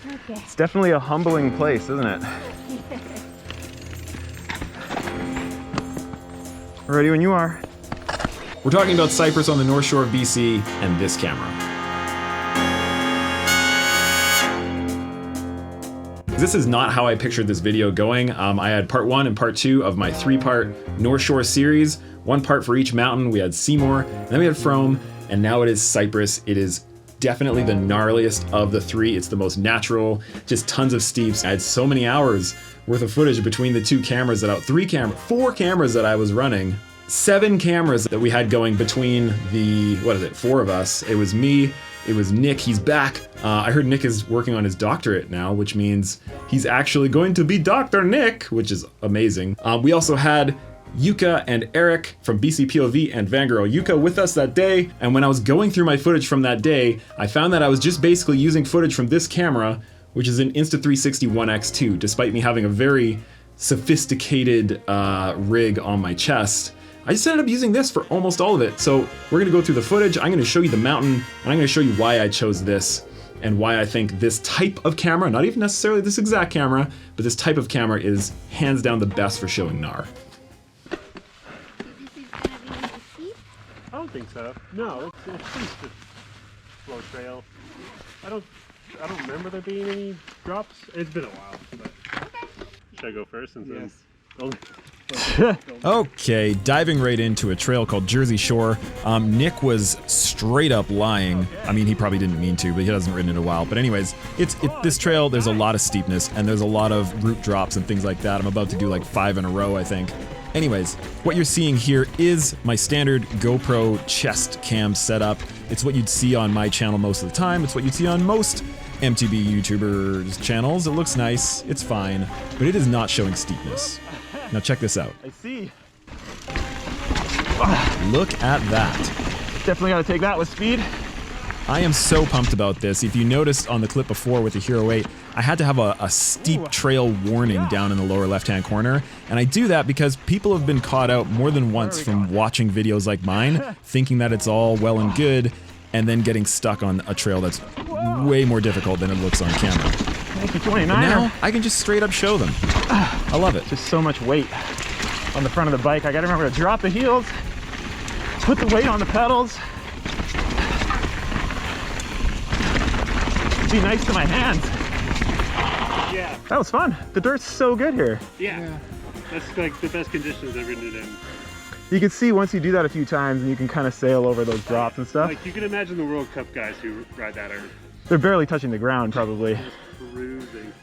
Okay. It's definitely a humbling place, isn't it? Ready when you are. We're talking about Cypress on the North Shore of BC and this camera. This is not how I pictured this video going. I had part 1 and part 2 of my 3-part North Shore series. 1 part for each mountain. We had Seymour, and then we had Frome, and now it is Cypress. It is definitely the gnarliest of the 3. It's the most natural, just tons of steeps. I had so many hours worth of footage between the 2 cameras that 4 cameras that I was running. 7 cameras that we had going between the, 4 of us. It was me, it was Nick, he's back. I heard Nick is working on his doctorate now, which means he's actually going to be Dr. Nick, which is amazing. We also had Yuka and Eric from BC POV and Vangirl Yuka with us that day, and when I was going through my footage from that day, I found that I was just basically using footage from this camera, which is an Insta360 1X2, despite me having a very sophisticated rig on my chest. I just ended up using this for almost all of it. So we're gonna go through the footage, I'm gonna show you the mountain, and I'm gonna show you why I chose this and why I think this type of camera, not even necessarily this exact camera, but this type of camera is hands down the best for showing NAR. I don't think so. No, it's just a slow trail. I don't remember there being any drops. It's been a while, but should I go first since then? Okay, diving right into a trail called Jersey Shore. Nick was straight up lying. I mean, he probably didn't mean to, but he hasn't ridden in a while. But anyways, this trail, there's a lot of steepness and there's a lot of root drops and things like that. I'm about to do like 5 in a row, I think. Anyways, what you're seeing here is my standard GoPro chest cam setup. It's what you'd see on my channel most of the time. It's what you'd see on most MTB YouTubers' channels. It looks nice, it's fine, but it is not showing steepness. Now check this out. I see. Look at that. Definitely gotta take that with speed. I am so pumped about this. If you noticed on the clip before with the Hero 8, I had to have a steep trail warning down in the lower left-hand corner. And I do that because people have been caught out more than once from watching videos like mine, thinking that it's all well and good, and then getting stuck on a trail that's way more difficult than it looks on camera. Thank you, 29er. Now, I can just straight up show them. I love it. Just so much weight on the front of the bike. I gotta remember to drop the heels, put the weight on the pedals. Be nice to my hands. Yeah. That was fun. The dirt's so good here. Yeah. That's like the best conditions I've ridden it in. You can see once you do that a few times and you can kind of sail over those drops and stuff. Like you can imagine the World Cup guys who ride that are They're barely touching the ground probably. just cruising.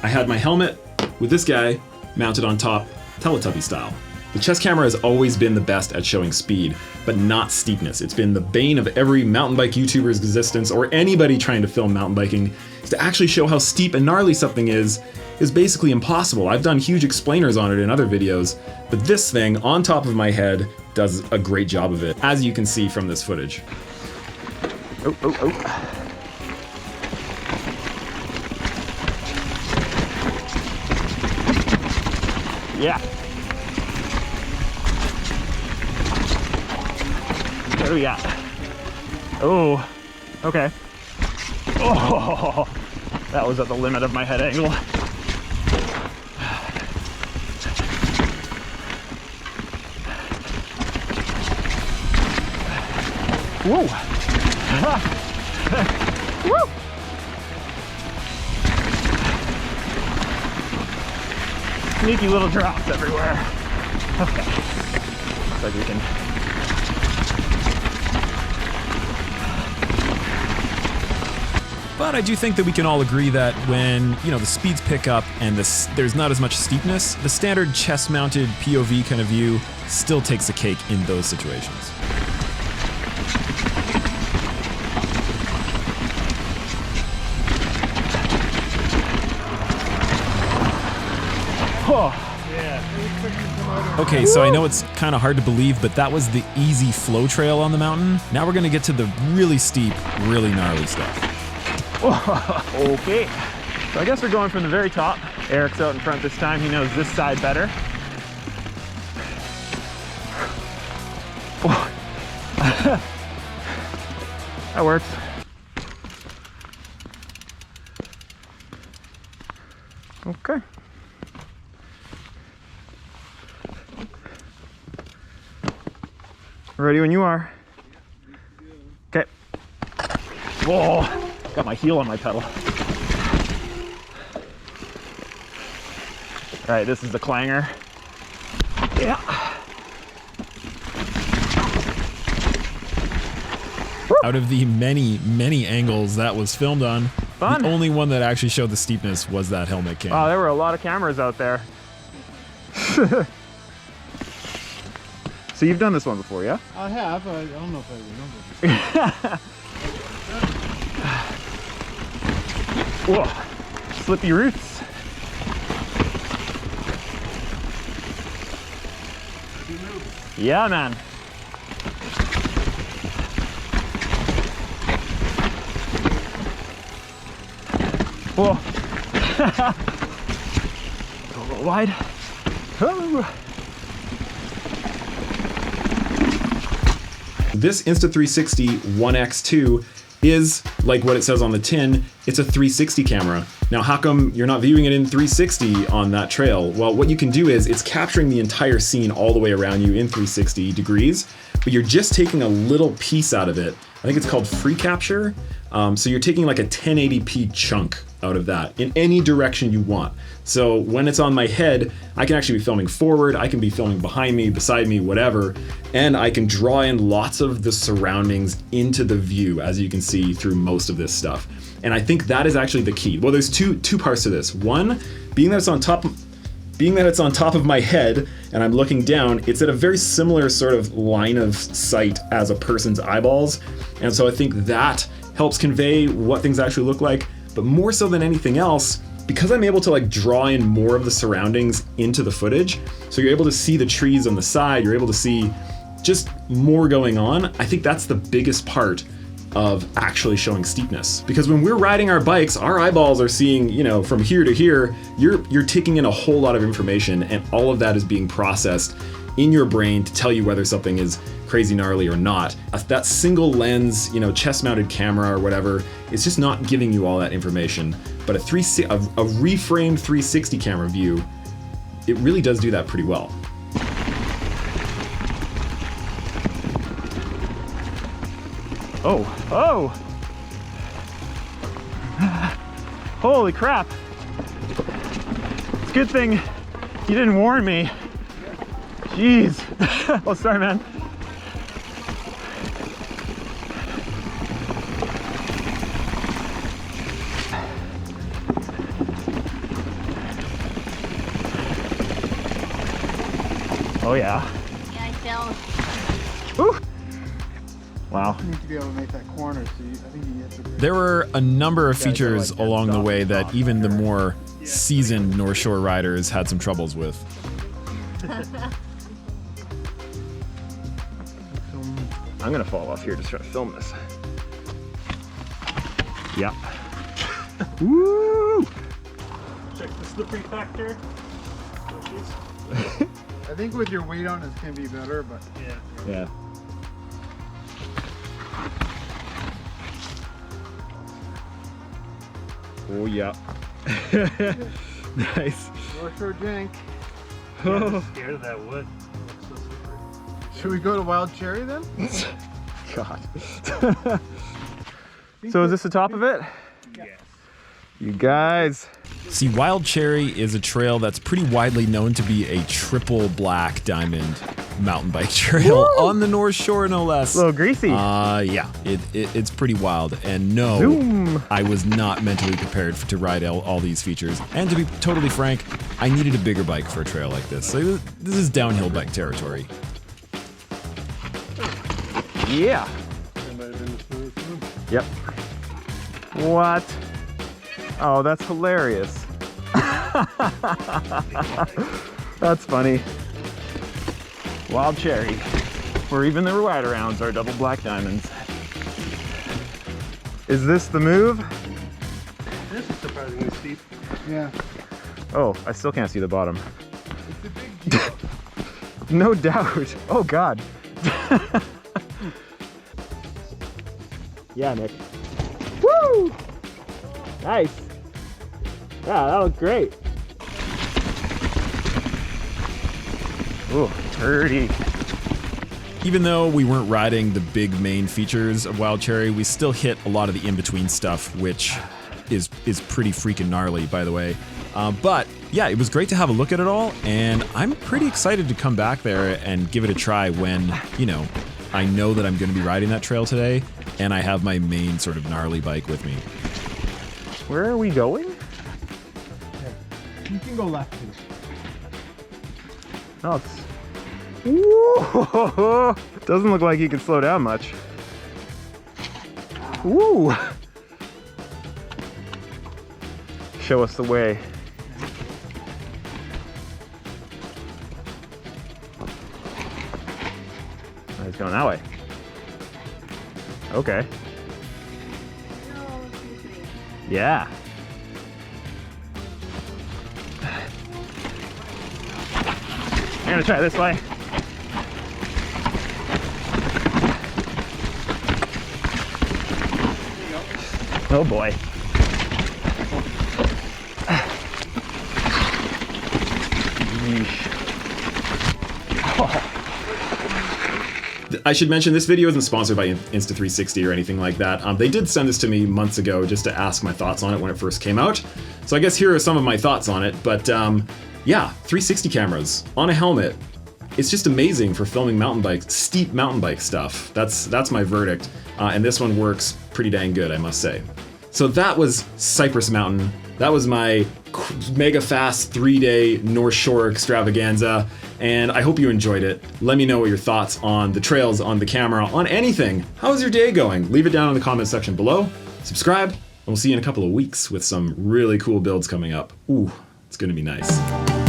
I had my helmet with this guy mounted on top, Teletubby style. The chest camera has always been the best at showing speed, but not steepness. It's been the bane of every mountain bike YouTuber's existence, or anybody trying to film mountain biking, is to actually show how steep and gnarly something is basically impossible. I've done huge explainers on it in other videos, but this thing on top of my head does a great job of it, as you can see from this footage. Oh, oh, oh. Yeah. What do we got? Oh, okay. Oh, that was at the limit of my head angle. Whoa. Woo. Sneaky little drops everywhere. Okay. Looks like we can. But I do think that we can all agree that when, you know, the speeds pick up and there's not as much steepness, the standard chest-mounted POV kind of view still takes the cake in those situations. Oh. Okay, so I know it's kind of hard to believe, but that was the easy flow trail on the mountain. Now we're gonna get to the really steep, really gnarly stuff. Okay, so I guess we're going from the very top. Eric's out in front this time. He knows this side better. That works. Okay. Ready when you are. Okay. Whoa! Got my heel on my pedal. All right, this is the clanger. Yeah. Out of the many angles that was filmed on, Fun. the only one that actually showed the steepness was that helmet cam. Wow, there were a lot of cameras out there. So you've done this one before, yeah? I have. I don't know if I remember. Whoa, slippy roots. Yeah, man. Whoa. Go a little wide. Oh. This Insta360 1X2 is, like what it says on the tin, it's a 360 camera. Now, how come you're not viewing it in 360 on that trail? Well, what you can do is it's capturing the entire scene all the way around you in 360 degrees, but you're just taking a little piece out of it. I think it's called free capture. So you're taking like a 1080p chunk out of that in any direction you want. So when it's on my head, I can actually be filming forward, I can be filming behind me, beside me, whatever, and I can draw in lots of the surroundings into the view, as you can see through most of this stuff. And I think that is actually the key. Well, there's two parts to this. One, being that it's on top of my head and I'm looking down, it's at a very similar sort of line of sight as a person's eyeballs. And so I think that helps convey what things actually look like. But more so than anything else, because I'm able to like draw in more of the surroundings into the footage, so you're able to see the trees on the side, you're able to see just more going on. I think that's the biggest part of actually showing steepness. Because when we're riding our bikes, our eyeballs are seeing, you know, from here to here, you're taking in a whole lot of information, and all of that is being processed in your brain to tell you whether something is crazy gnarly or not. That single lens, you know, chest mounted camera or whatever, it's just not giving you all that information. But a reframed 360 camera view, it really does do that pretty well. Oh, oh! Holy crap! It's a good thing you didn't warn me. Jeez. Oh, sorry, man. Oh, yeah. Yeah, I fell. Ooh. Wow. You need to be able to make that corner, so I think you have to... There were a number of Guys are features like that along the stop way and that stop even the here. more seasoned North Shore riders had some troubles with. I'm gonna fall off here just trying to film this. Yeah. Woo! Check the slippery factor. I think with your weight on it's going to be better, but... Yeah. Yeah. Oh yeah. Nice. North Shore jank. I'm scared of that wood. It's so slippery. Should we go to Wild Cherry then? God. So is this the top of it? Yes. You guys. See, Wild Cherry is a trail that's pretty widely known to be a triple black diamond mountain bike trail on the North Shore, no less. A little greasy. Yeah, it's pretty wild. And no, Zoom. I was not mentally prepared to ride all these features. And to be totally frank, I needed a bigger bike for a trail like this. So this is downhill bike territory. Yeah. That might have been the smoothest one. Yep. What? Oh, that's hilarious. That's funny. Wild Cherry, where even the ride-arounds are double black diamonds. Is this the move? This is surprisingly steep. Yeah. Oh, I still can't see the bottom. It's a big deal. No doubt. Oh, God. Yeah, Nick. Woo! Nice. Yeah, that looks great. Ooh, dirty. Even though we weren't riding the big main features of Wild Cherry, we still hit a lot of the in-between stuff, which is pretty freaking gnarly, by the way. But yeah, it was great to have a look at it all, and I'm pretty excited to come back there and give it a try when, you know, I know that I'm going to be riding that trail today, and I have my main sort of gnarly bike with me. Where are we going? You can go left too. Oh, it's... Ooh, doesn't look like you can slow down much. Ooh. Show us the way. Oh, he's going that way. Okay. Yeah. I'm gonna try this way. Oh boy. I should mention this video isn't sponsored by Insta360 or anything like that. They did send this to me months ago just to ask my thoughts on it when it first came out. So I guess here are some of my thoughts on it. But yeah, 360 cameras on a helmet. It's just amazing for filming mountain bike, steep mountain bike stuff. That's my verdict. And this one works pretty dang good, I must say. So that was Cypress Mountain. That was my mega fast 3-day North Shore extravaganza, and I hope you enjoyed it. Let me know what your thoughts on the trails, on the camera, on anything. How's your day going? Leave it down in the comment section below. Subscribe, and we'll see you in a couple of weeks with some really cool builds coming up. Ooh, it's gonna be nice.